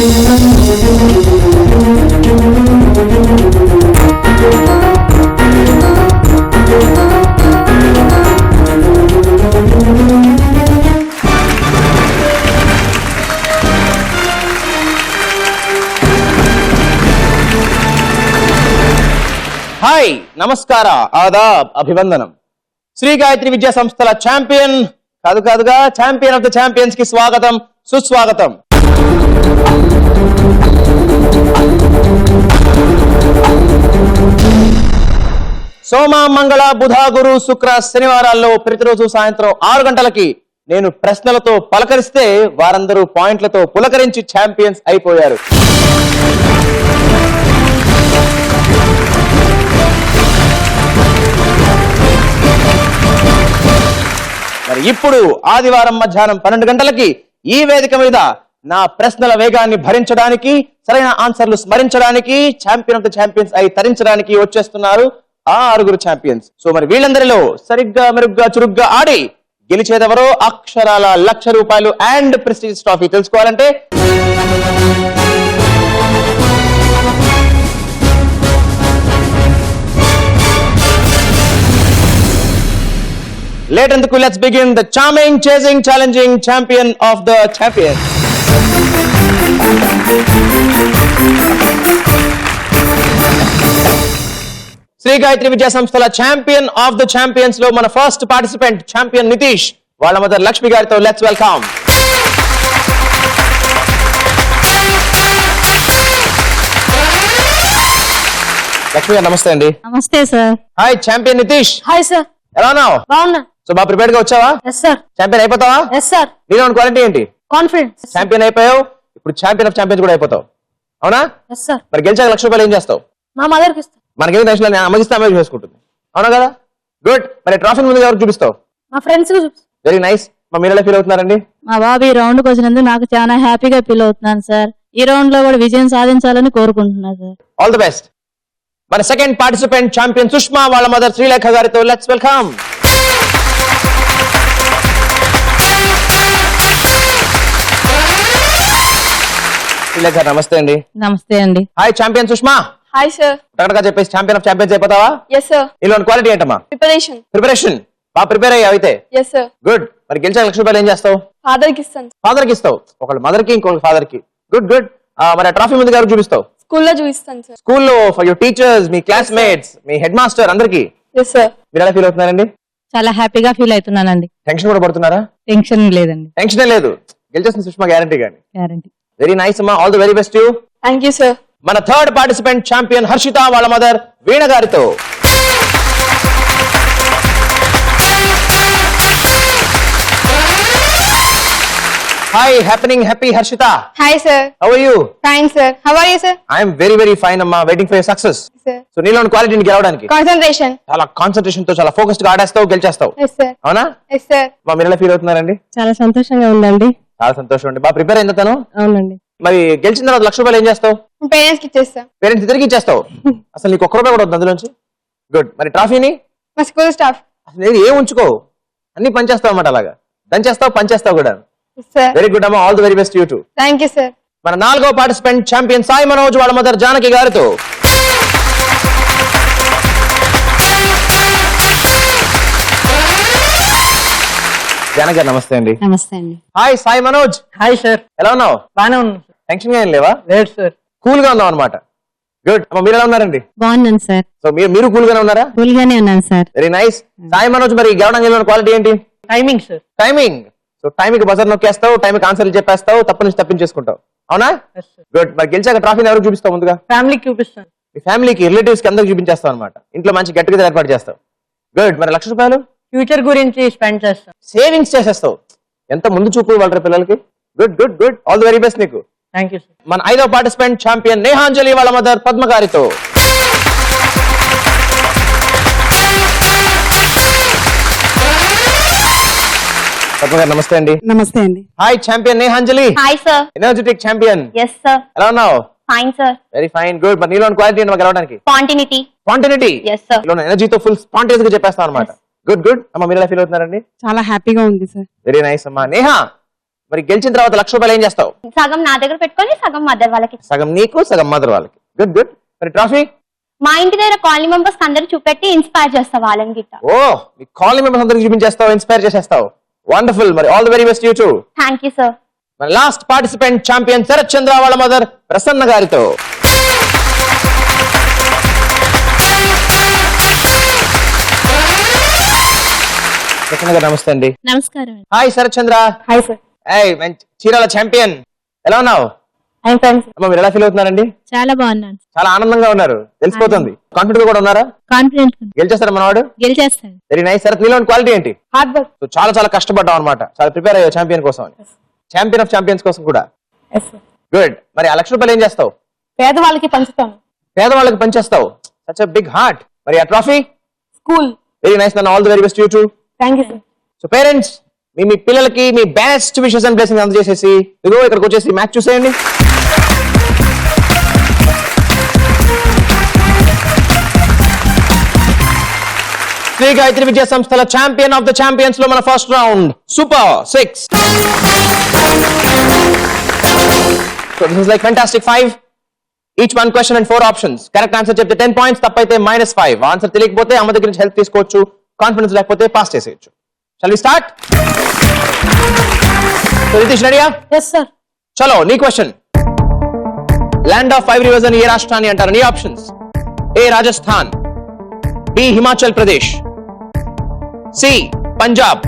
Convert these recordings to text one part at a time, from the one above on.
Hi, నమస్కార, ఆదాబ్, అభివందనం. శ్రీ గాయత్రి విద్యా సంస్థల ఛాంపియన్ కాదుగా ఛాంపియన్ ఆఫ్ ద ఛాంపియన్స్ కి స్వాగతం, సుస్వాగతం. సోమ, మంగళ, బుధ, గురు, శుక్ర, శనివారాల్లో ప్రతిరోజు సాయంత్రం 6 గంటలకి నేను ప్రశ్నలతో పలకరిస్తే వారందరూ పాయింట్లతో పులకరించి ఛాంపియన్స్ అయిపోయారు. మరి ఇప్పుడు ఆదివారం మధ్యాహ్నం 12 గంటలకి ఈ వేదిక మీద నా ప్రశ్నల వేగాన్ని భరించడానికి, సరైన ఆన్సర్లు స్మరించడానికి, ఛాంపియన్ ఆఫ్ ద ఛాంపియన్స్ అయి తరించడానికి వచ్చేస్తున్నారు ఆ 6 ఛాంపియన్స్. సో మరి వీళ్ళందరిలో సరిగ్గా మెరుగ్గా చురుగ్గా ఆడి గెలిచేదెవరో, అక్షరాల ₹1,00,000 అండ్ ప్రెస్టీజ్ ట్రోఫీ తెలుసుకోవాలంటే లేట్ ఎందుకు, let's begin the charming, chasing, challenging champion of the champions. Sri Gayatri Vidya సంస్థల ఛాంపియన్ ఆఫ్ ద ఛాంపియన్స్ లో మన ఫస్ట్ పార్టిసిపెంట్ ఛాంపియన్ నితీష్ వాళ్ళ మదర్ లక్ష్మి గారితో లెట్స్ వెల్కమ్. లక్ష్మి గారు నమస్తే అండి. నమస్తే sir. Hi champion Nitish. Hi sir. ఎలా ఉన్నావు? బాగున్నా. సో బాగా ప్రిపేర్డ్ గా వచ్చావా? Yes sir. ఛాంపియన్ అయిపోతావా? Yes sir. నీలో క్వాలిటీ ఏంటి? కాన్ఫిడెన్స్. ఛాంపియన్ అయిపోయావు, ఇప్పుడు ఛాంపియన్ ఆఫ్ ఛాంపియన్స్ కూడా అయిపోతావు, అవునా? Yes sir. మరి గెలిచాక ₹1,00,000 ఏం చేస్తావు? మా మదర్ కి ఇస్తా. మనకేం టెన్షన్ లేదు, అమ్మగిస్తే అమ్మాయి చేసుకుంటుంది, అవునా కదా? గుడ్. మరి ట్రాఫీ ముందు ఎవరికి చూపిస్తావు? మా ఫ్రెండ్స్ కి చూపిస్తా. Very nice. మా మీరు ఎలా ఫీల్ అవుతున్నారండి? మా బాబు ఈ రౌండ్ కి వచ్చినందుకు నాకు చాలా హ్యాపీగా ఫీల్ అవుతున్నాను సార్. ఈ రౌండ్ లో కూడా విజయం సాధించాలని కోరుకుంటున్నా సార్. All the best. మన సెకండ్ పార్టిసిపెంట్ ఛాంపియన్ సుష్మా వాళ్ళ మదర్ శ్రీలేఖ గారితో లెట్స్ వెల్కమ్. శ్రీలేఖ నమస్తే అండి. నమస్తే అండి. Hi champion Sushma. Hi sir. టకటకా చెప్పేసి ఛాంపియన్ ఆఫ్ ఛాంపియన్స్ అయిపోతావా? Yes sir. నీలో క్వాలిటీ ఏంటమ్మా? ప్రిపరేషన్ బాగా ప్రిపేర్ అయ్యావు అయితే. Yes sir. గుడ్. మరి గెలిచాక ₹1,00,000 ఏం చేస్తావు? ఫాదర్ కి ఇస్తాను. ఫాదర్ కి ఇస్తావు, ఒకళ్ళు మదర్ కి ఇంకొకళ్ళు ఫాదర్ కి. Good good. మరి ఆ ట్రాఫీ ముందు గారు చూపిస్తావు? స్కూల్లో చూపిస్తాను సార్. స్కూల్లో ఫర్ యువర్ టీచర్స్, మీ క్లాస్మేట్స్, మీ హెడ్ మాస్టర్ అందరికి. Yes sir. మీరు ఎలా ఫీల్ అవుతున్నారండి? చాలా హ్యాపీగా ఫీల్ అవుతున్నానండి. టెన్షన్ కూడా పడుతున్నారా? టెన్షన్ లేదండి. టెన్షన్ లేదు, గెలిచేస్తుంది సుష్మా గ్యారంటీ గాని. గ్యారంటీ. వెరీ నైస్ అమ్మా, all the very best you. Thank you sir. మన థర్డ్ పార్టిసిపెంట్ ఛాంపియన్ హర్షిత వాళ్ళ మదర్ వీణ గారితో. Hi happening happy Harshitha. Hi sir. How are you? Fine sir. How are you sir? I am very very fine అమ్మా, waiting for your success. Sir. So నీలో క్వాలిటీని గెలవడానికి concentration. చాలా concentration తో చాలా focused గా ఆడేస్తావు, గెలిచేస్తావు, ఎస్ సార్. అవునా? Yes sir. మా మీరు ఎలా ఫీల్ అవుతున్నారండి? చాలా సంతోషంగా ఉందండి. చాలా సంతోషం అండి. బాగా ప్రిపేర్ అయింది తను. అవునండి. మరి గెలిచిన తర్వాత ₹1,00,000 ఏం చేస్తావు? పేరెంట్స్ కి ఇచ్చేస్తా. పేరెంట్స్ తిరిగి ఇచ్చేస్తావు? అసలు నీకు ₹1 కూడా వద్దు అందులోంచి. గుడ్. మరి ట్రాఫీని? మా స్కూల్ స్టాఫ్. అసలు ఏం ఉంచుకో, అన్ని పనిచేస్తావు అన్నమాట, అలాగా దంచేస్తావు పనిచేస్తావు కూడా. సార్. వెరీ గుడ్ అమ్మా, all the very best you too. Thank you sir. మన 4వ పార్టిసిపెంట్ ఛాంపియన్ సాయి మనోజ్ వాళ్ళ మదర్ జానకి గారితో. జానకి గారు నమస్తే అండి. నమస్తే అండి. Hi Sai Manoj. Hi sir. ఎలా ఉన్నావు? బానే ఉన్నాను. టెన్షన్ గా ఏం లేవా? లేదు సార్. కూల్ గా ఉన్నావు అనమాట. గుడ్. అమ్మా మీరు ఎలా ఉన్నారండి? బాగున్నాను సార్. సో మీరు కూల్ గానే ఉన్నారా? కూల్ గానే ఉన్నాను sir. Very nice. Sai Manoj, మరి గెలవడం క్వాలిటీ ఏంటి? Timing sir. టైమింగ్. సో టైంకి బజర్ నొక్కేస్తావు, టైంకి ఆన్సర్లు చెప్పేస్తావు, తప్ప నుంచి తప్పించేసుకుంటావు, అవునా? గుడ్. మరి గెలిచాక ట్రాఫీని ఎవరికి చూపిస్తావు? ముందుగా ఫ్యామిలీకి చూపిస్తాను. మీ ఫ్యామిలీకి, రిలేటివ్స్ కి అందరికి చూపించేస్తావు అనమాట. ఇంట్లో మంచి గెట్ టుగెదర్ ఏర్పాటు చేస్తావు. గుడ్. మరి ₹1,00,000 ఫ్యూచర్ గురించి స్పెండ్ చేస్తాను. సేవింగ్స్ చేసేస్తావు. ఎంత ముందు చూపు వాళ్ళ పిల్లలకి. Good good good. All the very best నీకు. Thank you sir. మన 5వ పార్టిసిపెంట్ ఛాంపియన్ నేహాంజలి వాళ్ళ మదర్ పద్మ గారితో. పద్మ గారు నమస్తే అండి. నమస్తే అండి. Hi champion Nehanjali. Hi sir. Energetic champion. Yes sir. ఎలా ఉన్నావు? Fine sir. Very fine. Good. మరి నీలో క్వాలిటీ ఏంటి గెలవడానికి? స్పాంటినిటీ. స్పాంటినిటీ. Yes sir. ఎనర్జీతో ఫుల్ స్పాంటేనియస్ గా చెప్పేస్తావు అనమాట. Good good. అమ్మా మీరు ఎలా ఫీల్ అవుతున్నారండి? చాలా హ్యాపీగా ఉంది సార్. వెరీ నైస్ అమ్మా. నేహా, మరి గెలిచిన తర్వాత ₹1,00,000 ఏం చేస్తావు? సగం నా దగ్గర పెట్టుకొని సగం మదర్ వాళ్ళకి. సగం నీకు, సగం మదర్ వాళ్ళకి. Good good. మరి ట్రాఫీ? మా ఇంటి దగ్గర కాలనీ మెంబర్స్ అందరూ చూపెట్టి ఇన్స్పైర్ చేస్తా వాళ్ళని గిట్ట. ఓ, మీ కాలనీ మెంబర్స్ అందరికి చూపించేస్తావు, ఇన్స్పైర్ చేసేస్తావు. వండర్ఫుల్. మరి all the very best you too. Thank you sir. మరి last participant champion Sarath Chandra వాళ్ళ మదర్ ప్రసన్న గారితో. ప్రసన్న గారు నమస్తే అండి. నమస్కారం. Hi Sarath Chandra. Hi sir. ఏయ్ మంచి చీరాల ఛాంపియన్, ఎలా ఉన్నావు? I'm friends. అమ్మ మీరు ఎలా ఫీల్ అవుతున్నారండి? చాలా బాగున్నాను. చాలా ఆనందంగా ఉన్నారు, తెలిసిపోతుంది. కాన్ఫిడెంట్ గా కూడా ఉన్నారా? కాన్ఫిడెంట్. గెలిచేస్తారా మనవాడు? గెలిచేస్తాను. Very nice. శరత్ నీలో క్వాలిటీ ఏంటి? Hard work. సో చాలా చాలా కష్టపడ్డావు అనమాట, చాలా ప్రిపేర్ అయ్యావు ఛాంపియన్ కోసం అని. ఛాంపియన్ ఆఫ్ ఛాంపియన్స్ కోసం కూడా. గుడ్. మరి ఆ ₹1,00,000 ఏం చేస్తావు? పేదవాళ్ళకి పంచుతాను. పేదవాళ్ళకి పనిచేస్తావు. Such a big heart. మరి ఆ ట్రాఫీ? స్కూల్. Very nice. నన్ను all the very best you too. Thank you sir. So parents, మీ పిల్లలకి మీ బెస్ట్ విషెస్ అండ్ బ్లెస్సింగ్స్ అందజేసేసి ఇదిగో ఇక్కడికి వచ్చేసి మ్యాచ్ చూసేయండి. శ్రీ గాయత్రి విద్యా సంస్థల ఛాంపియన్ ఆఫ్ ద ఛాంపియన్స్ లో మన first round super 6. So this is like fantastic 5. Each one question and 4 options. Correct answer చెప్తే 10 points, తప్పైతే -5. ఆన్సర్ తెలియకపోతే అమ్మ దగ్గర నుంచి హెల్ప్ తీసుకోవచ్చు, కాన్ఫిడెన్స్ లేకపోతే పాస్ చేసేయచ్చు. Shall we start? So Ritesh, ready? Yes sir. చలో నీ క్వశ్చన్. ల్యాండ్ ఆఫ్ 5 రివర్స్ అని ఏ రాష్ట్రాన్ని అంటారు? నీ options: A Rajasthan, B Himachal Pradesh, C Punjab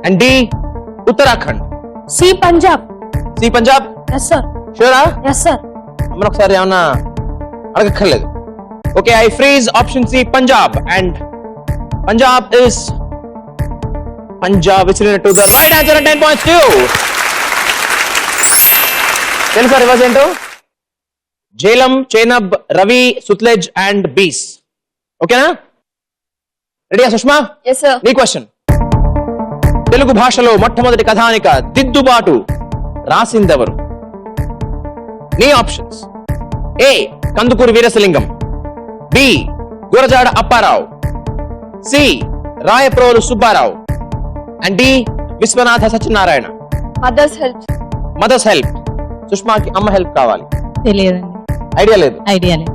and D Uttarakhand. C Punjab. C Punjab? Yes sir. షూరా? Yes sir. అమ్మ ఒకసారి ఏమన్నా అడగక్కర్లేదు. Okay, I freeze option C Punjab and Punjab is to the right answer and 10 points to you. తెలుసా రివర్స్ ఏంటో? జేలం, చేనబ్, రవి, సుత్లెజ్ అండ్ బీస్. ఓకేనా? రెడీయా సుష్మా? Yes sir. నీ క్వశ్చన్. తెలుగు భాషలో మొట్టమొదటి కథానిక దిద్దుబాటు రాసిందెవరు? నీ options: A Kandukuri Veeresalingam, B Gurajada Apparao, C Rayaprolu Subbarao and D Viswanatha Satyanarayana. Mother's help. Mother's help. సుష్మాకి అమ్మ హెల్ప్ కావాలి. తెలియదండి. ఐడియా లేదు. ఐడియా లేదు.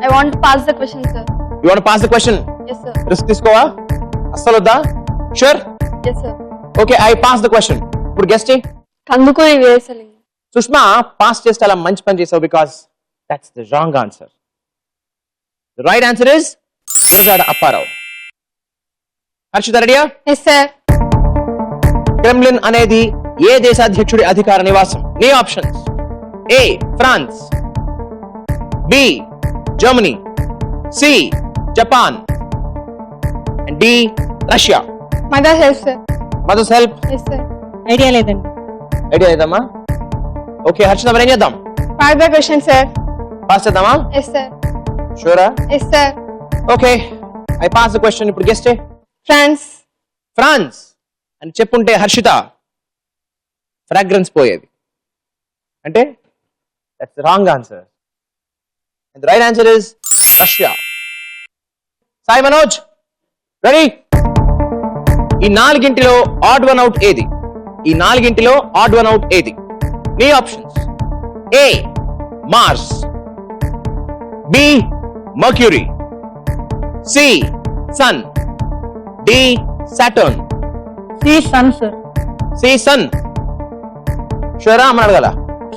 I want pass the question sir. You want pass the question? Yes sir. Risk తీసుకోవా? అస్సలు వద్దా? Sure? Yes sir. Okay, I pass the question. ఇప్పుడు గెస్ట్ చేయి. కందుకూరి వీరేశలింగం. సుష్మా పాస్ చేస్తే అలా మంచి పని చేసావు, because that's the wrong answer. The right answer is Gurajada Apparao. Harshitha రెడీయా? Yes sir. క్రెమ్లిన్ అనేది ఏ దేశాధ్యక్షుడి అధికార నివాసం? నీ options: A France, B Germany, C Japan and D Russia. Mother's help sir. Mother's help. Yes sir. Idea లేదండి. ఐడియా లేదమ్మా? Okay Harshitha, మరి ఏం చేద్దాం? Pass the question sir. Pass చేద్దామా? Yes sir. షూరా? Yes sir. Okay, I pass the question. ఇప్పుడు guess చేయి. France. France అని చెప్పుంటే హర్షిత ఫ్రాగ్రెన్స్ పోయేది. అంటే that's the wrong answer. And the right answer is Russia. Sai Manoj, ready? ఈ నాలుగింటిలో ఆడ్ వన్ అవుట్ ఏది? ఈ నాలుగింటిలో ఆడ్ వన్ అవుట్ ఏది? నీ options: A Mars, B Mercury, C sun, D Saturn. C sun sir. C sun. షూరా? అమ్మని అడగాల?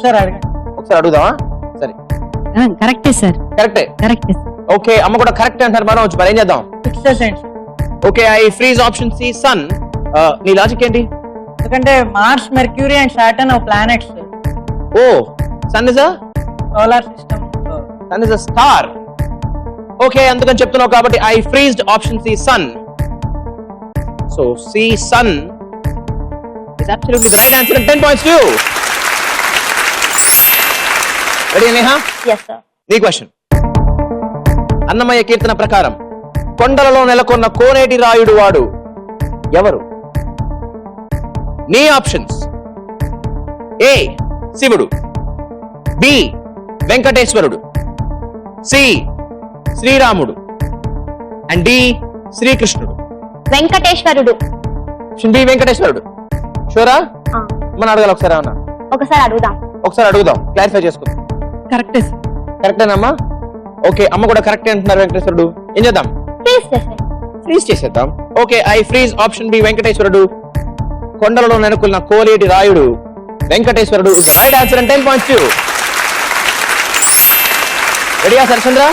Sir అడగండి. ఒకసారి అడుగుదామా? సరే, కరెక్టే సార్. కరెక్టే. కరెక్టే సార్. ఓకే, అమ్మ కూడా కరెక్ట్ అంటారు మనోజ్. మరి ఏం చేద్దాం? Fix sir. Okay, I freeze option C sun. నీ లాజిక్ ఏంటి? ఎందుకంటే Mars, Mercury and Saturn planets. Oh, sun is solar system. a star. Okay, అందుకని చెప్తున్నావు కాబట్టి I freezed option C sun. So C sun is absolutely the right answer and 10 points to you. Ready Neha? Yes sir. నీ question. Annamayya కీర్తన ప్రకారం కొండలలో నెలకొన్న కోనేటి రాయుడు వాడు ఎవరు? నీ ఆప్షన్స్: ఏ శివుడు, బి వెంకటేశ్వరుడు, సి శ్రీరాముడు అండ్ డి శ్రీకృష్ణుడు. వెంకటేశ్వరుడు. ఆప్షన్ బి వెంకటేశ్వరుడు. షూరా? మనం అడగాలి ఒకసారి ఏమన్నా ఒకసారి అడుగుదాం. ఒకసారి అడుగుదాం, క్లారిఫై చేసుకుందాం. కరెక్టే సార్. కరెక్టేనమ్మా? ఓకే, అమ్మ కూడా కరెక్టే అంటున్నారు వెంకటేశ్వరుడు. ఏం చేద్దాం? ప్లీజ్ చేసేయండి. ఫ్రీజ్ చేసేద్దాం. Okay, I freeze option B Venkateswarudu. కొండలలో నెలకొన్న Koleti Rayudu Venkateswarudu is right answer and 10 points to you. రెడీయా సరచంద్ర?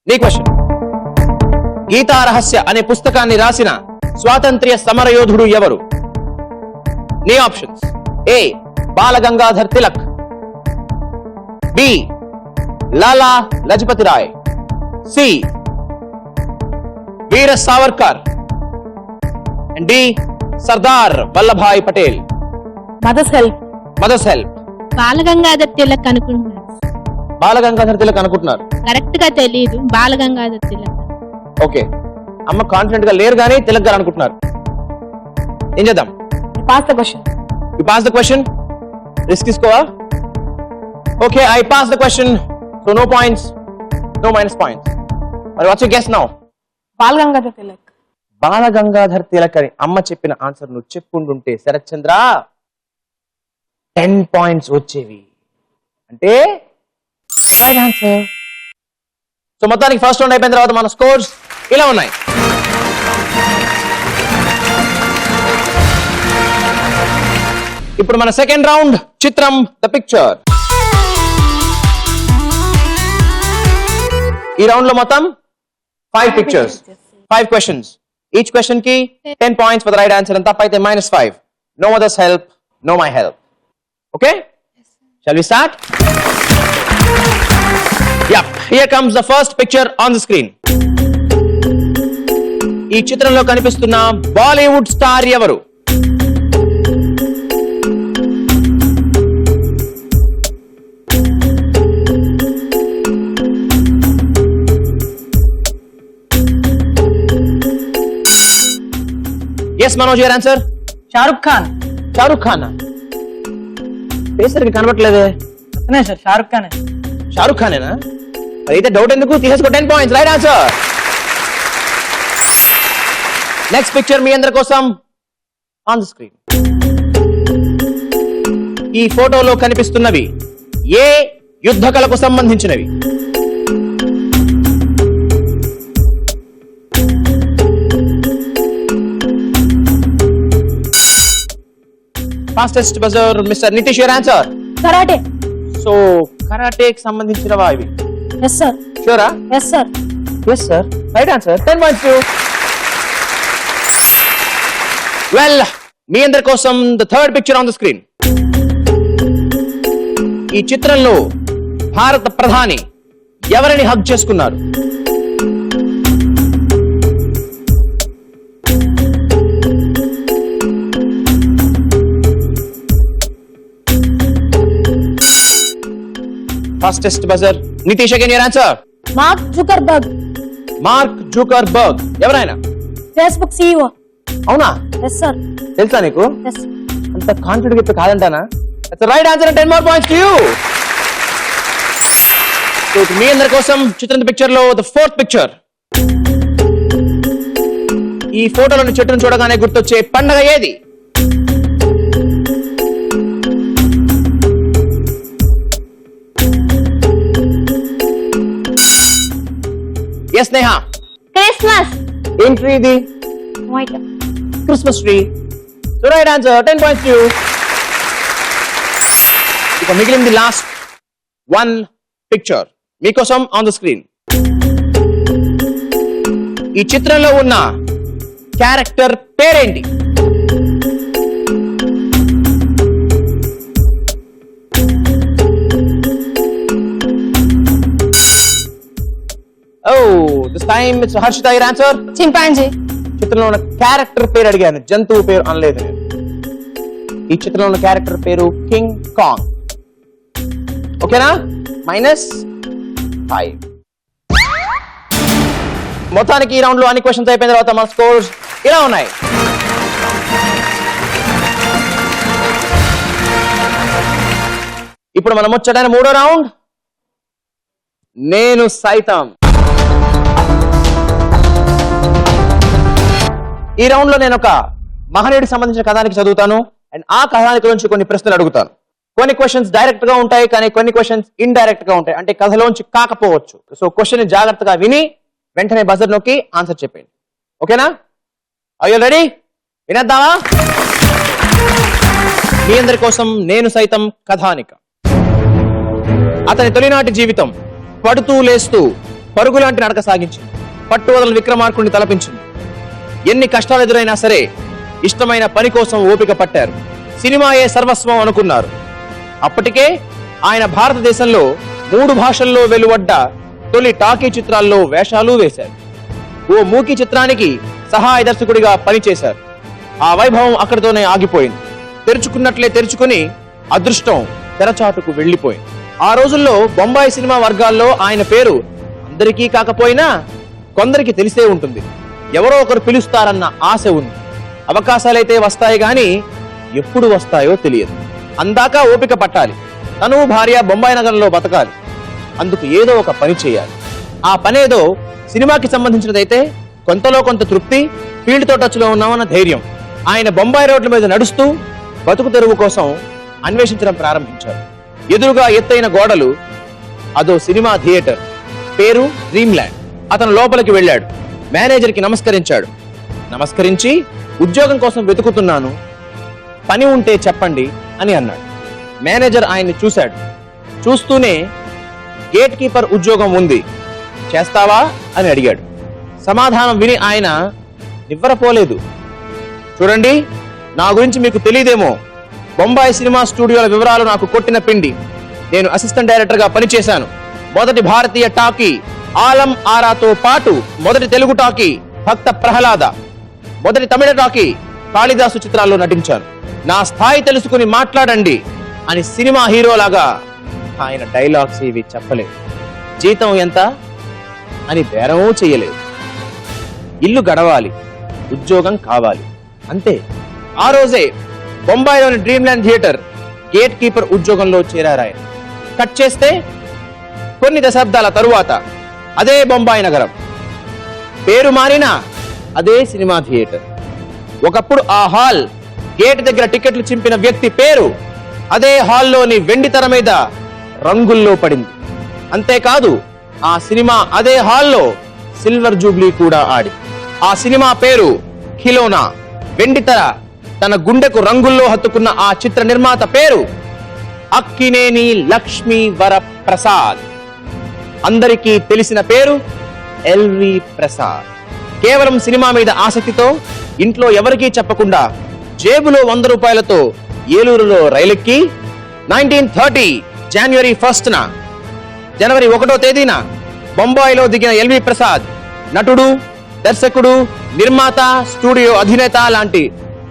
నీ క్వశ్చన్. గీతా రహస్య అనే పుస్తకాన్ని రాసిన స్వాతంత్ర్య సమరయోధుడు ఎవరు? నీ options: A Balagangadhar Tilak, B Lala Lajpat Rai, C Veer Savarkar, and D Sardar Vallabhbhai Patel. Mother's help. Mother's help. Balagangadhar Tilak అనుకుంటున్నాను. బాలగంగాధర్ తిలక్ అనుకుంటున్నారు. కరెక్ట్ గా తెలియదు. బాలగంగాధర్ తిలక్. ఓకే, అమ్మ కాన్ఫిడెంట్ గా లేరు కానీ తిలక్ గారు అనుకుంటున్నారు. ఏం చేద్దాం? Pass the question. You pass the question. Risk తీసుకోవా? Okay, I pass the question. So no points, no minus points. మరి what's you guess now? Balgangadhar Tilak. Balgangadhar Tilak అని అమ్మ చెప్పిన ఆన్సర్ నువ్వు చెప్పుంటుంటే శరత్ చంద్ర 10 points వచ్చేవి. అంటే రైట్ ఆన్సర్. సో మొత్తానికి ఫస్ట్ రౌండ్ అయిపోయిన తర్వాత మన స్కోర్స్ ఇలా ఉన్నాయి. ఇప్పుడు మన సెకండ్ రౌండ్, చిత్రం ద పిక్చర్. ఈ రౌండ్ లో మొత్తం 5 pictures, 5 questions. Each question ki 10 points for the right answer and tappaithe -5. No mother's help, no my help. Okay? Yes, shall we start? Yeah, here comes the first picture on the screen. ఈ చిత్రంలో కనిపిస్తున్న Bollywood star ఎవరు? Yes, Manoj, your answer? Shahrukh Khan. Shahrukh Khan. పేసరికి కనబట్లేదే. అతనే sir, Shahrukh Khan. Shahrukh ఖానేనా? అయితే doubt ఎందుకు? తీసేసుకో 10 points. Right answer. Next picture మీ అందరి కోసం ఆన్ ది స్క్రీన్. ఈ ఫోటోలో కనిపిస్తున్నవి ఏ యుద్ధ కళకు సంబంధించినవి? Fastest buzzer mister Nitish, your answer? Karate. So కరాటేకి సంబంధించినవా ఇవి? Yes sir. షూరా? Yes sir. Yes sir. Right answer. 10 points to you. Well, మీ అందరి కోసం the third picture on the screen. ఈ చిత్రంలో భారత ప్రధాని ఎవరిని హగ్ చేసుకున్నారు? Fastest buzzer Nitish, again your answer? Mark Zuckerberg. Mark Zuckerberg. ఎవరైనా? Facebook CEO. అవునా? Yes sir. తెలుసా నీకు? ఎస్. అంత కాన్ఫిడెంట్ ఇప్పుడు కాదంటానా? That's right answer and 10 more points to you. So మీ అందరి కోసం చిత్రం పిక్చర్ లో ద ఫోర్త్ పిక్చర్. ఈ ఫోటోలోని చెట్టును చూడగానే గుర్తొచ్చే పండగ ఏది? ఎస్ నేహా? క్రిస్మస్. ఏం ట్రీ ఇది? Christmas tree. So right answer, 10 points to you. ఇక మిగిలింది లాస్ట్ 1 పిక్చర్ మీకోసం ఆన్ ద స్క్రీన్. ఈ చిత్రంలో ఉన్న క్యారెక్టర్ పేరేంటి? This time it's Harshita, your answer? Chimpanzee. చిత్రంలో ఉన్న క్యారెక్టర్ పేరు అడిగాను, జంతువు పేరు అనలేదు నేను. ఈ చిత్రంలో ఉన్న క్యారెక్టర్ పేరు కింగ్ కాంగ్. ఓకేనా? -5. మొత్తానికి ఈ రౌండ్ లో అన్ని క్వశ్చన్స్ అయిపోయిన తర్వాత మన స్కోర్స్ ఇలా ఉన్నాయి. ఇప్పుడు మనం ముచ్చటైన 3వ రౌండ్, నేను సైతం. ఈ రౌండ్ లో నేను ఒక మహనీయుడికి సంబంధించిన కథానికి చదువుతాను అండ్ ఆ కథానిక నుంచి కొన్ని ప్రశ్నలు అడుగుతాను. కొన్ని క్వశ్చన్స్ డైరెక్ట్ గా ఉంటాయి, కానీ కొన్ని క్వశ్చన్స్ ఇండైరెక్ట్ గా ఉంటాయి, అంటే కథలోంచి కాకపోవచ్చు. సో క్వశ్చన్ ని జాగ్రత్తగా విని వెంటనే బజర్ నొక్కి ఆన్సర్ చెప్పండి. ఓకేనా? Are you ready? వినేద్దామా? మీ అందరి కోసం నేను సైతం కథానిక. అతని తొలినాటి జీవితం పడుతూ లేస్తూ పరుగులాంటి నడక సాగించింది. పట్టు వదల విక్రమార్కుడిని తలపించింది. ఎన్ని కష్టాలు ఎదురైనా సరే ఇష్టమైన పని కోసం ఓపిక పట్టారు. సినిమాయే సర్వస్వం అనుకున్నారు. అప్పటికే ఆయన భారతదేశంలో 3 భాషల్లో వెలువడ్డ తొలి టాకీ చిత్రాల్లో వేషాలు వేశారు. ఓ మూకీ చిత్రానికి సహాయ దర్శకుడిగా పనిచేశారు. ఆ వైభవం అక్కడితోనే ఆగిపోయింది. తెరుచుకున్నట్లే తెరుచుకుని అదృష్టం తెరచాటుకు వెళ్లిపోయింది. ఆ రోజుల్లో బొంబాయి సినిమా వర్గాల్లో ఆయన పేరు అందరికీ కాకపోయినా కొందరికి తెలిసే ఉంటుంది. ఎవరో ఒకరు పిలుస్తారన్న ఆశ ఉంది. అవకాశాలైతే వస్తాయి గాని ఎప్పుడు వస్తాయో తెలియదు. అందాక ఓపిక పట్టాలి. తను భార్య బొంబాయి నగరంలో బతకాలి. అందుకు ఏదో ఒక పని చేయాలి. ఆ పనేదో సినిమాకి సంబంధించినదైతే కొంతలో కొంత తృప్తి, ఫీల్డ్ తో టచ్ లో ఉన్నామన్న ధైర్యం. ఆయన బొంబాయి రోడ్ల మీద నడుస్తూ బతుకు తెరువు కోసం అన్వేషించడం ప్రారంభించారు. ఎదురుగా ఎత్తైన గోడలు, అదో సినిమా థియేటర్, పేరు డ్రీమ్ ల్యాండ్. అతను లోపలికి వెళ్ళాడు. మేనేజర్ కి నమస్కరించాడు. నమస్కరించి ఉద్యోగం కోసం వెతుకుతున్నాను, పని ఉంటే చెప్పండి అని అన్నాడు. మేనేజర్ ఆయన్ని చూశాడు. చూస్తూనే గేట్ కీపర్ ఉద్యోగం ఉంది, చేస్తావా అని అడిగాడు. సమాధానం విని ఆయన నివ్వరపోలేదు. చూడండి, నా గురించి మీకు తెలియదేమో, బొంబాయి సినిమా స్టూడియోల వివరాలు నాకు కొట్టిన పిండి. నేను అసిస్టెంట్ డైరెక్టర్ గా పనిచేశాను. మొదటి భారతీయ టాకీ ఆలం ఆరాతో పాటు మొదటి తెలుగు టాకీ భక్త ప్రహ్లాద, మొదటి తమిళ టాకీ కాళిదాసు చిత్రాల్లో నటించాను. నా స్థాయి తెలుసుకుని మాట్లాడండి అని సినిమా హీరోలాగా ఆయన డైలాగ్స్ ఇవి చెప్పలేదు. జీతం ఎంత అని బేరమూ చెయ్యలేదు. ఇల్లు గడవాలి, ఉద్యోగం కావాలి, అంతే. ఆ రోజే బొంబాయిలోని dream land theatre gate keeper ఉద్యోగంలో చేరారాయన. కట్ చేస్తే కొన్ని దశాబ్దాల తరువాత అదే బొంబాయి నగరం, పేరు మారినా అదే సినిమా థియేటర్. ఒకప్పుడు ఆ హాల్ గేట్ దగ్గర టికెట్లు చింపిన వ్యక్తి పేరు అదే హాల్లోని వెండి తెర మీద రంగుల్లో పడింది. అంతేకాదు, ఆ సినిమా అదే హాల్లో సిల్వర్ జూబ్లీ కూడా ఆడి. ఆ సినిమా పేరు ఖిలోనా. వెండితెర తన గుండెకు రంగుల్లో హత్తుకున్న ఆ చిత్ర నిర్మాత పేరు అక్కినేని లక్ష్మీ వరప్రసాద్. అందరికీ తెలిసిన పేరు ఎల్వి ప్రసాద్. కేవలం సినిమా మీద ఆసక్తితో ఇంట్లో ఎవరికీ చెప్పకుండా జేబులో 100 రూపాయలతో ఏలూరులో రైలెక్కి 1930 జనవరి 1న జనవరి 1వ తేదీన బొంబాయిలో దిగిన ఎల్వి ప్రసాద్ నటుడు, దర్శకుడు, నిర్మాత, స్టూడియో అధినేత లాంటి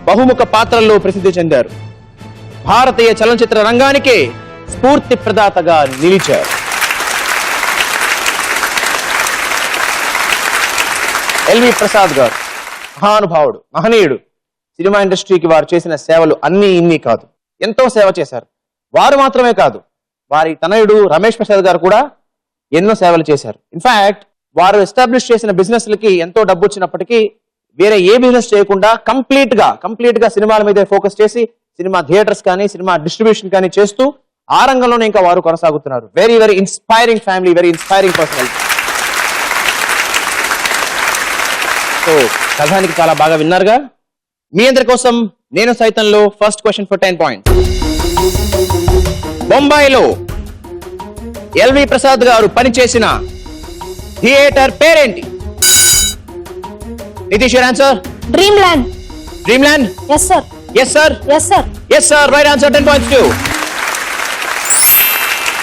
బహుముఖ పాత్రల్లో ప్రసిద్ధి చెందారు. భారతీయ చలనచిత్ర రంగానికే స్ఫూర్తి ప్రదాతగా నిలిచారు. ఎల్వి ప్రసాద్ గారు మహానుభావుడు, మహనీయుడు. సినిమా ఇండస్ట్రీకి వారు చేసిన సేవలు అన్నీ ఇన్ని కాదు, ఎంతో సేవ చేశారు. వారు మాత్రమే కాదు, వారి తనయుడు రమేష్ ప్రసాద్ గారు కూడా ఎన్నో సేవలు చేశారు. ఇన్ఫాక్ట్ వారు ఎస్టాబ్లిష్ చేసిన బిజినెస్ లకి ఎంతో డబ్బు వచ్చినప్పటికీ వేరే ఏ బిజినెస్ చేయకుండా కంప్లీట్ గా సినిమాల మీదే ఫోకస్ చేసి సినిమా థియేటర్స్ కానీ సినిమా డిస్ట్రిబ్యూషన్ కానీ చేస్తూ ఆ రంగంలోనే ఇంకా వారు కొనసాగుతున్నారు. Very very inspiring family, very inspiring personality. So కథానికి చాలా బాగా విన్నారుగా. మీ అందరి కోసం నేను సైతంలో ఫస్ట్ క్వశ్చన్ ఫర్ 10 పాయింట్స్. బొంబాయిలో ఎల్వి ప్రసాద్ గారు పనిచేసిన థియేటర్ పేరేంటి? Nitish, your answer. Dream land. Dream land? Yes sir. Yes sir. Yes sir. Yes sir, right answer. 10 points to you.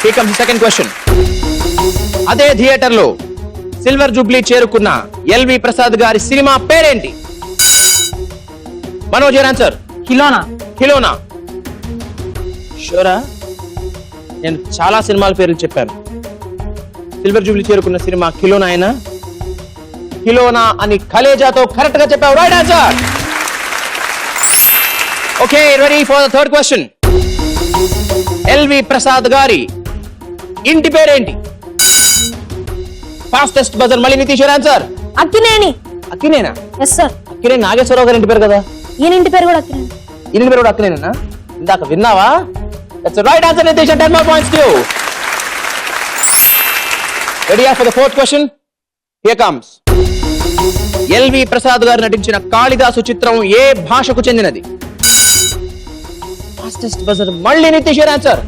Here comes the second question. అదే థియేటర్ లో silver jubilee చేరుకున్న L V Prasad గారి సినిమా పేరేంటి? Manoj, your answer. ఖిలోనా. ఖిలోనా. షూరా? నేను చాలా సినిమాల పేర్లు చెప్పాను. సిల్వర్ జూబ్లీ చేరుకున్న సినిమా ఖిలోనా అయినా? ఖిలోనా అని కలేజాతో కరెక్ట్ గా చెప్పావు. Right answer. Okay, ready for the third question. L V Prasad గారి ఇంటి పేరేంటి? Fastest buzzer. మళ్ళీ నితీష్, యువర్ ఆన్సర్. అక్కినేని. అక్కినేనా? Yes sir. అక్కినేని నాగేశ్వరరావు గారి ఇంటి పేరు కదా. ఈయన ఇంటి పేరు కూడా అక్కినేని. ఇల్లు పేరు కూడా అక్కనేనా? ఇందాక విన్నావా? That's the right answer, Nitish, and 10 more points to you. Ready for the fourth question? Here comes. L V Prasad గారు నటించిన కాళిదాసు చిత్రం ఏ భాషకు చెందినది? Fastest buzzer. మళ్ళీ నితీష్ యువర్ ఆన్సర్.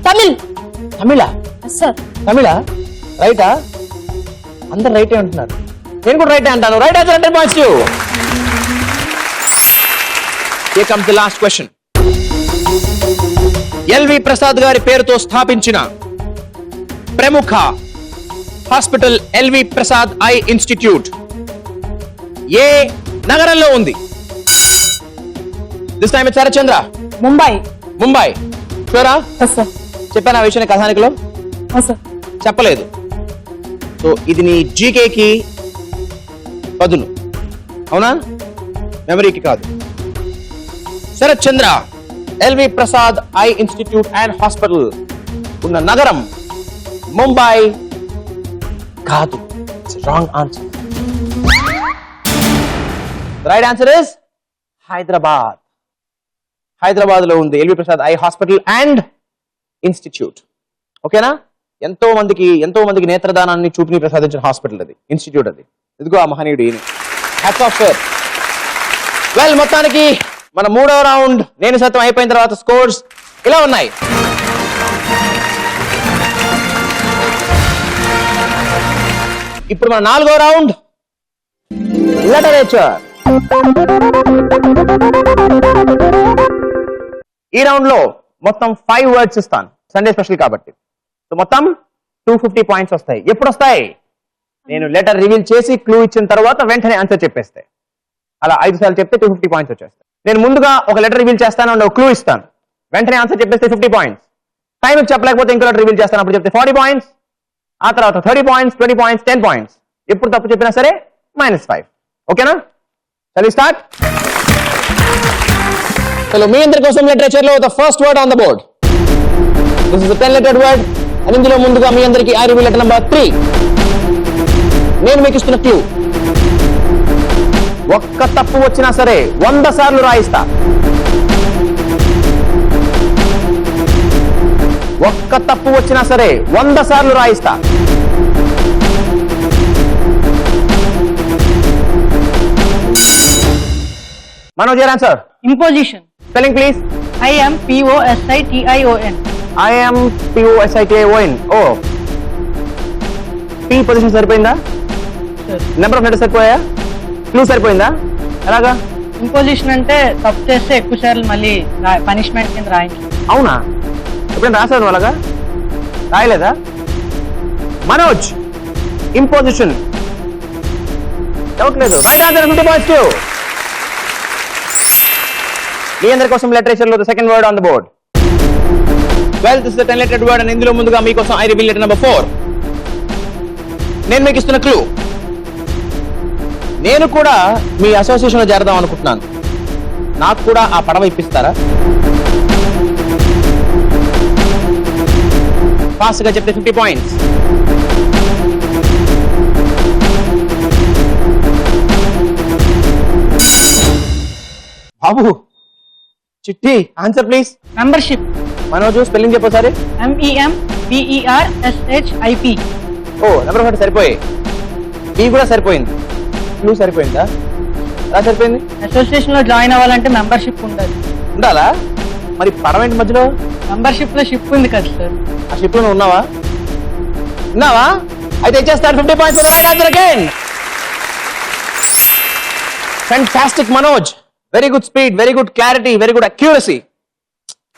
తమిళ. సార్ తమిళ రైటా? అందరు రైటే అంటున్నారు, నేను కూడా రైటే అంటాను. Right answer 100 points to you. Here comes the last question. L V Prasad గారి పేరుతో స్థాపించిన ప్రముఖ hospital L V Prasad eye institute ఏ నగరంలో ఉంది? This time it's Sharatchandra. Mumbai. షూరా? సార్ చెప్పాను ఆ విషయాన్ని కథానికలో? సార్ చెప్పలేదు. సో ఇది నీ జీకేకి బదులు, అవునా? మెమరీకి కాదు. Sarathchandra LV Prasad eye institute and hospital ఉన్న నగరం ముంబై కాదు. Wrong answer. Right answer is Hyderabad. Hyderabad లో ఉంది LV Prasad eye hospital and institute. ఓకేనా? ఎంతో మందికి నేత్రదానాన్ని చూపుని ప్రసాదించిన హాస్పిటల్ అది, ఇన్స్టిట్యూట్ అది. ఇదిగో ఆ మహనీయుడు ఈయన. Hats off sir. వెల్, మొత్తానికి మన మూడవ రౌండ్ నేను సత్యం అయిపోయిన తర్వాత స్కోర్స్ ఇలా ఉన్నాయి. ఇప్పుడు మన నాలుగో రౌండ్ లిటరేచర్. ఈ రౌండ్ లో మొత్తం 5 వర్డ్స్ ఇస్తాను, సండే స్పెషల్ కాబట్టి. సో మొత్తం 250 పాయింట్స్ వస్తాయి. ఎప్పుడు వస్తాయి? నేను లెటర్ రివీల్ చేసి క్లూ ఇచ్చిన తర్వాత వెంటనే ఆన్సర్ చెప్పేస్తే. అలా 5 సార్లు చెప్తే 250 పాయింట్స్ వచ్చేస్తాయి. నేను ముందుగా ఒక లెటర్ రివీల్ చేస్తాను అండ్ ఒక క్లూ ఇస్తాను, వెంటనే ఆన్సర్ చెప్పేస్తే 50 పాయింట్స్. టైం చెప్పలేకపోతే ఇంకో లెటర్ రివీల్ చేస్తాను, అప్పుడు చెప్తే 40 పాయింట్స్. ఆ తర్వాత 30 పాయింట్స్, 20 పాయింట్స్, 10 పాయింట్స్. ఎప్పుడు తప్పు చెప్పినా సరే -5. ఓకేనా? Shall we start? చలో, మీ అందరి కోసం లిటరేచర్ లో the first word on the board. This is the 10-lettered word. And ఇందులో ముందుగా మీ అందరికి ఐ రివీల్ లెటర్ నెంబర్ 3. నేను మీకు ఇస్తున్న క్లూ, ఒక్క తప్పు వచ్చినా సరే 100 సార్లు రాయిస్తా. ఒక్క తప్పు వచ్చినా సరే 100 సార్లు రాయిస్తా. Manoj, your answer. Imposition. Spelling please. IMPOSITION. IMPOSITION. ఓ, పి పొజిషన్ సరిపోయిందా? నెంబర్ ఆఫ్ లెటర్స్ సరిపోయా? క్లూ సరిపోయిందా? ఎలాగా? ఇంపోజిషన్ అంటే తప్పు చేస్తే ఎక్కువ సార్లు మళ్ళీ పనిష్మెంట్ కింద రాయించు. అవునా? ఎప్పుడైనా రాశాను అలాగా? రాయలేదా? మనోజ్, ఇంపోజిషన్. డౌట్ లేదు. Right answer 50 points to you. మీ అందరి కోసం లిటరేచర్ లో the second word on the board. Well, this is the 10-lettered word. And ఇందులో ముందుగా మీకోసం ఐ రివీల్ లెటర్ నెంబర్ 4. నేను మీకు ఇస్తున్న క్లూ, నేను కూడా మీ అసోసియేషన్ లో చేరదాం అనుకుంటున్నాను, నాకు కూడా ఆ పడవ ఇప్పిస్తారా? ఫాస్ట్ గా చెప్తే 50 పాయింట్స్. బాబు, చిట్టి, answer please. Membership. Manoj, spelling చెప్పోసారి. MEMBERSHIP. ఓ, నెంబర్ 1 సరిపోయి, ఈ కూడా సరిపోయింది. క్లూ సరిపోయిందా? ఎలా సరిపోయింది? అసోసియేషన్ లో జాయిన్ అవ్వాలంటే మెంబర్షిప్ ఉండాలా? మరి పడవేంటి మధ్యలో? మెంబర్షిప్ లో షిప్ ఉంది కదా సార్. ఆ షిప్ లో ఉన్నావా? అయితే ఇచ్చేస్తాను 50 points for the right answer again. Fantastic Manoj, very good speed, very good clarity, very good accuracy.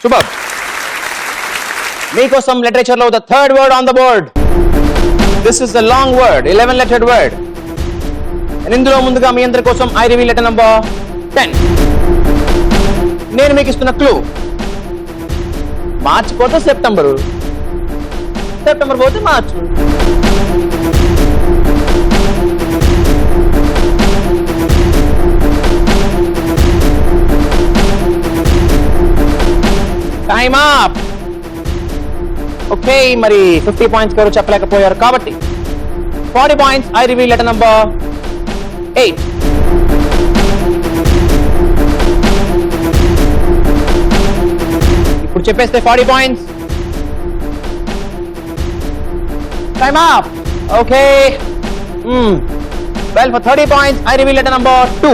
Super. మీకోసం లిటరేచర్ లో the third word on the board. This is the long word, 11-lettered word. ఇందులో ముందుగా మీ అందరి కోసం I reveal letter number 10. నేను మీకు ఇస్తున్న clue, మార్చి పోతే సెప్టెంబరు, సెప్టెంబర్ పోతే మార్చు. Time up. ఓకే, మరి 50 పాయింట్స్ గారు చెప్పలేకపోయారు కాబట్టి 40 points. I reveal letter number 8. ఇప్పుడు చెప్పేస్తే 40 points. Time up. Okay. Well, for 30 points, I reveal letter number 2.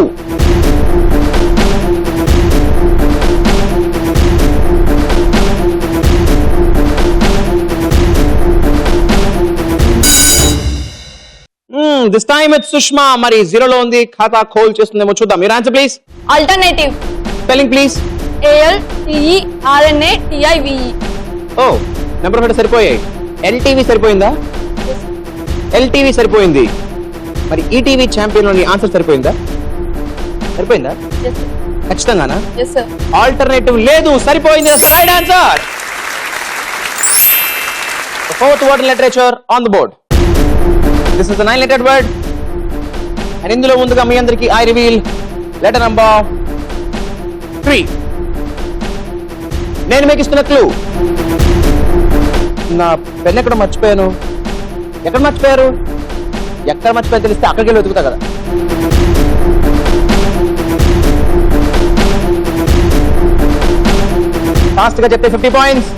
This time it's Sushma. Mari zero lo undi. Khata khol chestundemo chuddam. Your answer please. Alternative Spelling please. ALTERNATIVE. Oh, number ఒకటి సరిపోయాయి. LTV సరిపోయిందా? LTV సరిపోయింది. మరి ETV champion లోని answer సరిపోయిందా? సరిపోయిందా? ఖచ్చితంగానా? Yes sir. Alternative లేదు, సరిపోయింది. Right answer. The fourth word in literature on the board. This is a 9-lettered word. And ఇందులో ముందుగా మీ అందరికి I reveal letter number 3. నేను మీకు ఇస్తున్న క్లూ. నా పెన్ ఎక్కడ మర్చిపోయాను? ఎక్కడ మర్చిపోయారు? ఎక్కడ మర్చిపోయారు తెలిస్తే అక్కడికి వెళ్ళి వెతుకుతా కదా. ఫాస్ట్ గా చెప్తే 50 పాయింట్స్.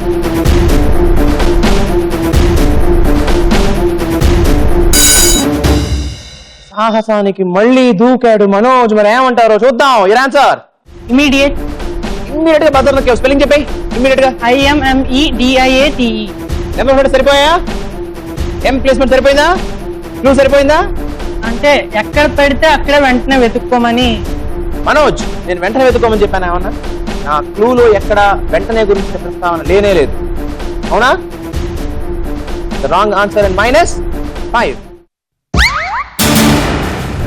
సాహసానికి మళ్ళీ దూకాడు మనోజ్. మరి ఏమంటారో చూద్దాం. your answer. ఇమీడియట్. ఇమ్మీడియట్ గా బజర్ నొక్కావు. స్పెల్లింగ్ చెప్పి ఇమ్మీడియట్ గా. IMMEDIATE. నెంబర్ ఒకటి సరిపోయా? ఎం ప్లేస్మెంట్ సరిపోయిందా? క్లూ సరిపోయిందా? అంటే ఎక్కడ పెడితే అక్కడ వెంటనే వెతుక్కోమని. మనోజ్, నేను వెంటనే వెతుక్కోమని చెప్పాను ఏమన్నా? నా క్లూలో ఎక్కడ వెంటనే గురించి ప్రస్తావన లేనే లేదు. అవునా? The wrong answer and -5.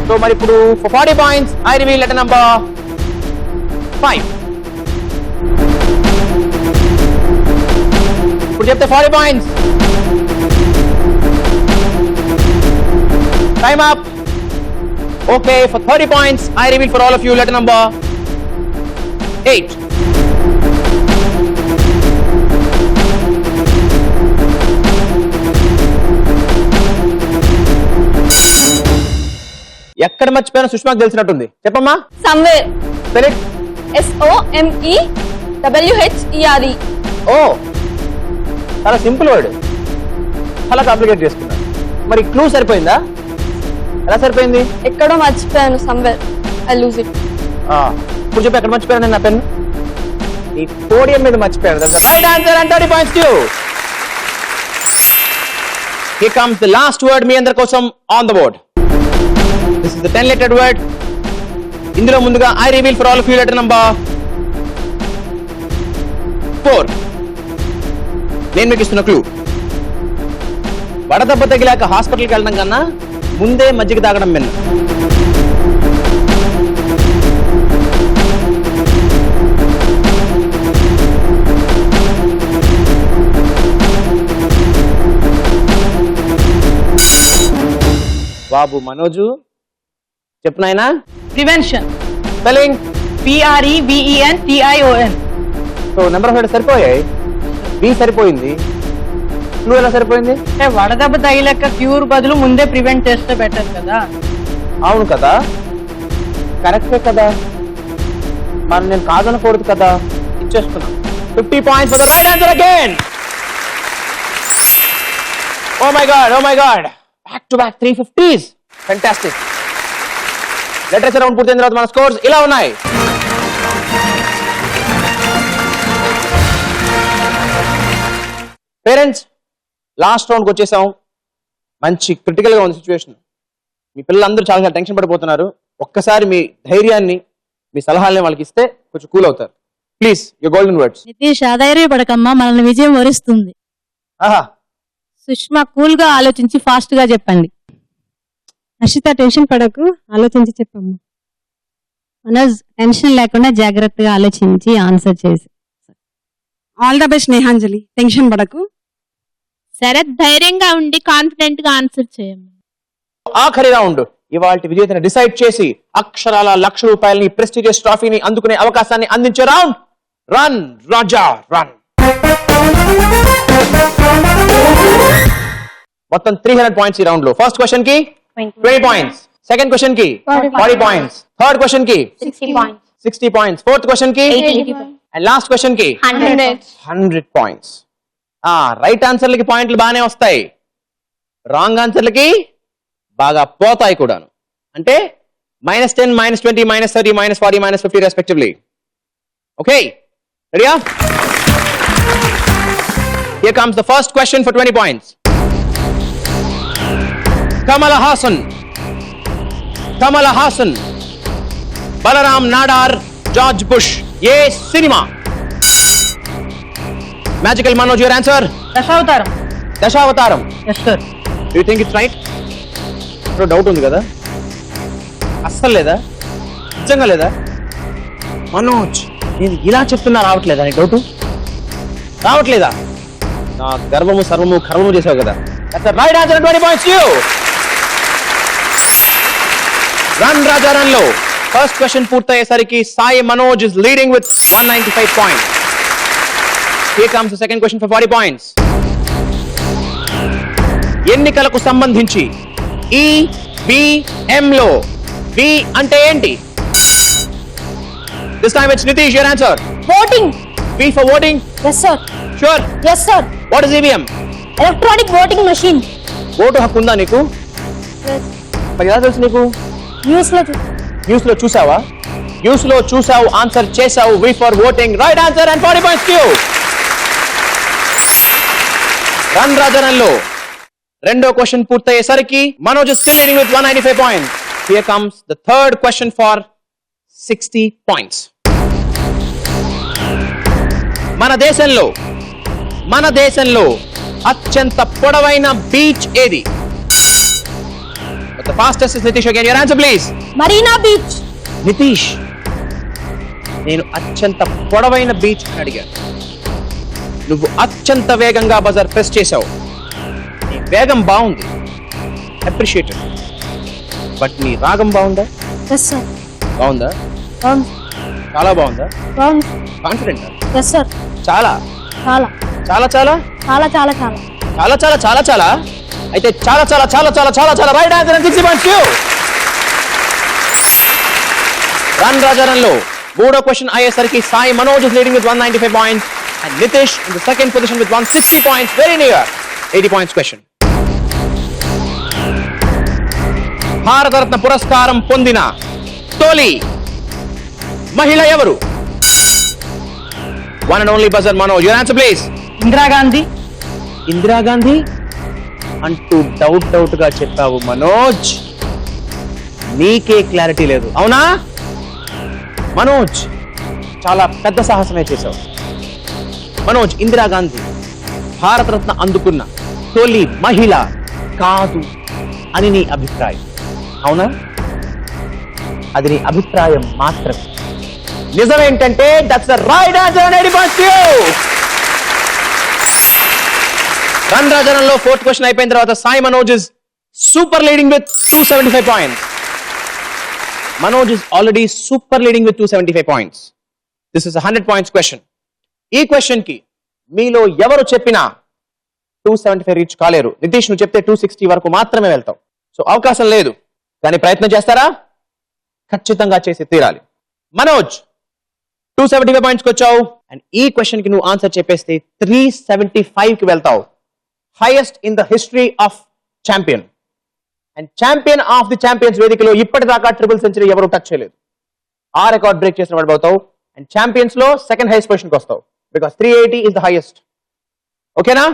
So మరి ఇప్పుడు for 40 points I reveal letter number 5. ఇప్పుడు చెప్తే 40 points. Time up. Okay, for 30 points I reveal for all of you letter number 8. ఎక్కడ మర్చిపోయినా సుష్మాకి తెలిసినట్టుంది. చెప్పమ్మా. Somewhere. Spell it. SOMEWHERE. ఓ, చాలా సింపుల్ వర్డ్, చాలా complicate చేసుకున్నా. మరి క్లూ సరిపోయిందా? ఎలా సరిపోయింది? ఎక్కడో మర్చిపోయాను. somewhere I lose it. ఇప్పుడు చెప్పి ఎక్కడ మర్చిపోయాను నేను నా పెన్? ఈ పోడియం మీద మర్చిపోయాను. Right answer and 30 points to you. Here comes the last word మీ అందరి కోసం on the board. This is the 10-lettered word. ఇందులో ముందుగా I reveal for all of you letter number 4. నేను మీకు ఇస్తున్న క్లూ. వడదెబ్బ తగిలాక హాస్పిటల్కి వెళ్ళడం కన్నా ముందే మజ్జిగ తాగడం మిన్న. బాబు మనోజు చెప్పు నాయనా. Prevention. Spelling PREVENTION. So number of సరిపోయాయి. బి సరిపోయింది. క్లూ ఎలా సరిపోయింది? అంటే వడదెబ్బ తగిలేక క్యూర్ బదులు ముందే ప్రివెంట్ చేస్తే బెటర్ కదా. అవును కదా, కరెక్టే కదా. మరి నేను కాదనకూడదు కదా. ఇచ్చేస్తున్నా 50 points for the right answer again. Oh my god, back to back 350s. Fantastic. Literature round పూర్తయిన తర్వాత మన స్కోర్స్ ఇలా ఉన్నాయి. పేరెంట్స్, లాస్ట్ రౌండ్కి వచ్చేసాం. మంచి క్రిటికల్ గా ఉంది సిచ్యువేషన్. మీ పిల్లలందరూ చాలా టెన్షన్ పడిపోతున్నారు. ఒక్కసారి మీ ధైర్యాన్ని, మీ సలహాలని వాళ్ళకి ఇస్తే కొంచెం కూల్ అవుతారు. Please, your golden words. Nitish, అధైర్యపడకమ్మా, మనల్ని విజయం వరిస్తుంది. ఆహా, సుష్మా, కూల్ గా ఆలోచించి ఫాస్ట్ గా చెప్పండి. హర్షిత, టెన్షన్ పడకు, ఆలోచించి చెప్పమ్మా. మనోజ్, టెన్షన్ లేకుండా జాగ్రత్తగా ఆలోచించి ఆన్సర్ చేసి. All the best Nehanjali, tension పడకు. శరత్, ధైర్యంగా ఉండి కాన్ఫిడెంట్ గా ఆన్సర్ చేయండి. ఆఖరి రౌండ్. ఇవాల్టి విజేతను డిసైడ్ చేసి అక్షరాల ₹1,00,000 ప్రెస్టీజియస్ ట్రోఫీని అందుకునే అవకాశాన్ని అందించే రౌండ్. రన్ రాజా రన్. మొత్తం 300 పాయింట్స్ ఈ రౌండ్ లో. ఫస్ట్ క్వశ్చన్ కి 20 పాయింట్స్, సెకండ్ క్వశ్చన్ కి 40 పాయింట్స్, థర్డ్ క్వశ్చన్ కి 60 points. 60 పాయింట్స్, ఫోర్త్ క్వశ్చన్ కి 80 points. అండ్ లాస్ట్ క్వశ్చన్ కి 100 పాయింట్స్. రైట్ ఆన్సర్లకి పాయింట్లు బాగానే వస్తాయి, రాంగ్ ఆన్సర్లకి బాగా పోతాయి కూడాను. అంటే -10, -20, -30, -40, -50 రెస్పెక్టివ్లీ. ఓకే, రెడీయా? Here comes the first question for 20 points. Kamala Hassan, Balaram Nadar, George Bush. Ye cinema. Magical Manoj, your answer? Dashawataram. Yes sir. Do you think it's right? No doubt ఉంది కదా? అస్సలు లేదా? నిజంగా లేదా? మనోజ్, నేను ఇలా చెప్తున్నా రావట్లేదా నీ డౌట్? రావట్లేదా? నా గర్వము సర్వము కర్మము చేసావు కదా. That's the right answer. 20 points to you. Run Raja Run లో ఫస్ట్ క్వశ్చన్ పూర్తయ్యేసరికి Sai Manoj is leading with 195 points. Here comes the second question for 40 points. ఎన్నికలకు సంబంధించి EVM లో V అంటే ఏంటి? This time it's Nitish, your answer. Voting. V for voting. Yes sir. Sure. Yes sir. What is EVM? Electronic voting machine. Vote హక్కు ఉందా నీకు? మరి ఎలా తెలుసు నీకు? న్యూస్ లో చూసావా? న్యూస్ లో చూసావు, ఆన్సర్ చేసావు. V for voting, right answer and 40 points to you. Run Raja run లో రెండో క్వశ్చన్ పూర్తయ్యేసరికి Manoj is still leading with 195 points. Here comes the third question for 60 points. మన దేశంలో అత్యంత పొడవైన బీచ్ ఏది? The fastest is Nitish again. Your answer please. Marina Beach. Nitish, నేను అత్యంత పొడవైన బీచ్ అని అడిగాను, నువ్వు అత్యంత వేగంగా బజర్ ప్రెస్ చేశావు. నీ వేగం బాగుంది, అప్రిషియేటెడ్. బట్ నీ రాగం బాగుందా? Yes sir. బాగుందా? చాలా బాగుందా? కాన్ఫిడెంట్? Yes sir. చాలా చాలా చాలా చాలా చాలా చాలా చాలా చాలా చాలా చాలా చాలా అయితే చాలా చాలా చాలా చాలా చాలా చాలా right answer and 60 points you. Run Raja Run లో మూడో క్వశ్చన్ అయ్యేసరికి Sai Manoj is leading with 195 points and Nitish in the second position with 160 points, very near 80 points question. Bharat Ratna పురస్కారం పొందిన తొలి మహిళ ఎవరు? One and only buzzer Manoj, your answer please. Indira Gandhi అంటూ doubt గా చెప్పావు మనోజ్, నీకే క్లారిటీ లేదు. అవునా మనోజ్? చాలా పెద్ద సాహసమే చేశావు మనోజ్. ఇందిరాగాంధీ భారతరత్న అందుకున్న తొలి మహిళ కాదు అని నీ అభిప్రాయం, అవునా? అది నీ అభిప్రాయం మాత్రమే. నిజమేంటంటే that's the right answer. 80 points to you. Run రాజనంలో ఫోర్త్ క్వశ్చన్ అయిపోయిన తర్వాత Sai Manoj is super leading with 275 points. Manoj is already super leading with 275 points. This is a 100 points question. ఈ క్వశ్చన్ కి మీలో ఎవరు చెప్పినా 275 రీచ్ కాలేరు. నితీష్, నువ్వు చెప్తే 260 వరకు మాత్రమే వెళ్తావు. సో అవకాశం లేదు, కానీ ప్రయత్నం చేస్తారా? ఖచ్చితంగా చేసి తీరాలి. మనోజ్ 275 పాయింట్స్ కి వచ్చావు అండ్ ఈ క్వశ్చన్ కి నువ్వు ఆన్సర్ చెప్పేస్తే 375 కి వెళ్తావు. Highest in the history of champion and champion of the champions వేదికలో ఇప్పటిదాకా ట్రిపుల్ సెంచరీ ఎవరు టచ్ చేయలేదు. ఆ రికార్డ్ బ్రేక్ చేసిన వాడు అవుతావు అండ్ ఛాంపియన్స్ లో సెకండ్ హైయెస్ట్ పొజిషన్ కి వస్తావు, బికాస్ 380 ఇస్ ద హైయెస్ట్. ఓకేనా?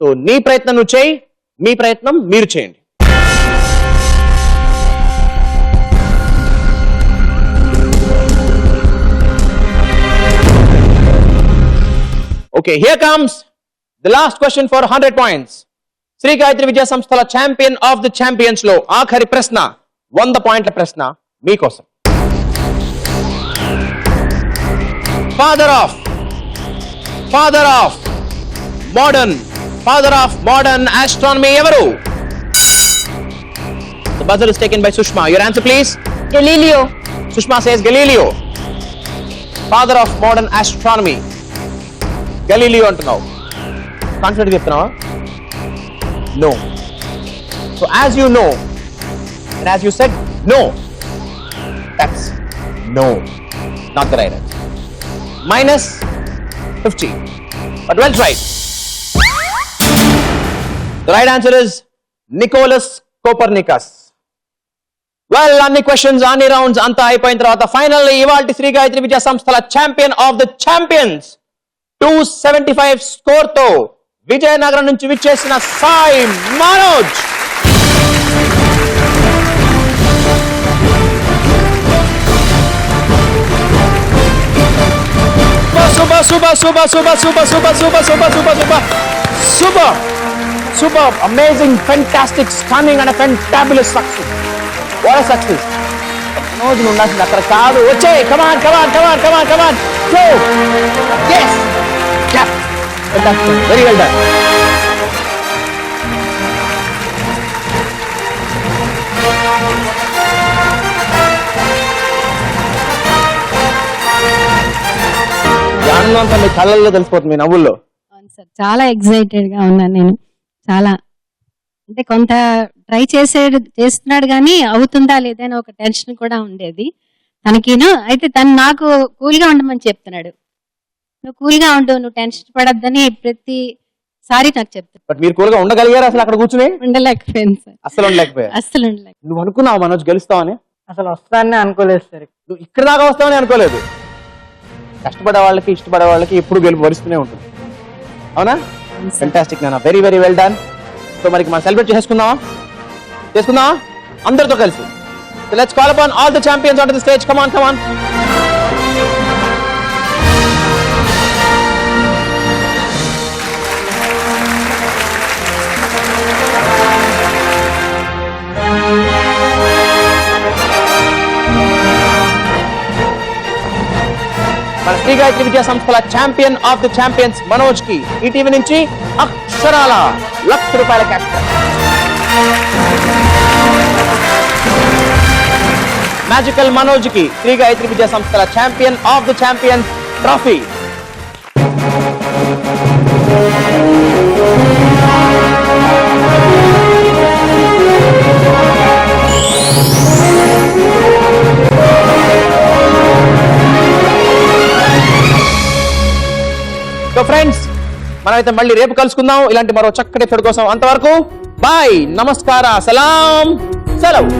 సో నీ ప్రయత్నం నువ్వు చేయి, మీ ప్రయత్నం మీరు చేయండి. Okay, here comes the last question for 100 points. Shri Gayatri Vidya సంస్థల ఛాంపియన్ ఆఫ్ ది ఛాంపియన్స్ లో ఆఖరి ప్రశ్న 100 పాయింట్ల ప్రశ్న మీకోసం. ఫాదర్ ఆఫ్ మోడర్న్ ఆస్ట్రానమీ ఎవరు? The buzzer is taken by Sushma. Your answer please. Galileo. Sushma says Galileo. Father of modern astronomy. Galileo అంటున్నావు. Confident చెప్తున్నావా? No. So as you know, and as you said no, that's no, not the right answer. minus 50. But well tried. The right answer is Nicholas Copernicus. Well, అన్ని questions అన్ని rounds అంతా అయిపోయిన తర్వాత finally ఇవాల్టి శ్రీ గాయత్రి విద్యా సంస్థల champion of the champions 275 score తో విజయనగరం నుంచి విచ్చేసిన Sai Manoj. Super, super, super, super, super, super, super, super, super, super, super, super, amazing, fantastic, stunning and a fantabulous success. What a success. Manoj ఉండాల్సింది అక్కడ కాదు. వచ్చే come on, come on, come on, come on, come on. Go. Yes. Yeah. Fantastic. Very well done. ఆనందం మీ కళ్ళల్లో తెలిసిపోతుంది, మీ నవ్వుల్లో. అవును sir, చాలా excited గా ఉన్నాను నేను. చాలా అంటే కొంత ట్రై చేస్తున్నాడు కానీ అవుతుందా లేదా అని ఒక టెన్షన్ కూడా ఉండేది తనకిను. అయితే తను నాకు కూల్ గా ఉండమని చెప్తున్నాడు. నువ్వు కూల్ గా ఉండు, నువ్వు టెన్షన్ పడద్దని ప్రతిసారి నాకు చెప్తాడు. బట్ మీరు కూల్గా ఉండగలిగారు అసలు అక్కడ కూర్చుని? ఉండలేకపోయాను సార్, అసలు ఉండలేకపోయా. అస్సలు ఉండలేక. నువ్వు అనుకున్నావు మనోజ్ గెలుస్తావని? అసలు వస్తానని అనుకోలేదు సార్. నువ్వు ఇక్కడ దాకా వస్తావని అనుకోలేదు. కష్టపడే వాళ్ళకి ఇష్టపడే వాళ్ళకి ఎప్పుడు గెలుపు వరిస్తూనే ఉంటుంది, అవునా? ఫెంటాస్టిక్ నాన్న, very very well done. So మరి మనం సెలబ్రేట్ చేసుకుందామా అందరితో కలిసి? So let's call upon all the champions on the stage. Come on, come on. మన శ్రీ గాయత్రి విద్యా సంస్థల champion of the champions Manoj కి ఈటీవీ నుంచి అక్షరాల ₹1,00,000 క్యాష్ ప్రైజ్. మ్యాజికల్ మనోజ్ కి శ్రీ గాయత్రి విద్యా సంస్థల champion of the champions trophy. So friends, మనమైతే మళ్ళీ రేపు కలుసుకుందాం ఇలాంటి మరో చక్కటి ఎపిసోడ్ కోసం. అంతవరకు బాయ్, నమస్కార, సలాం, సెలవు.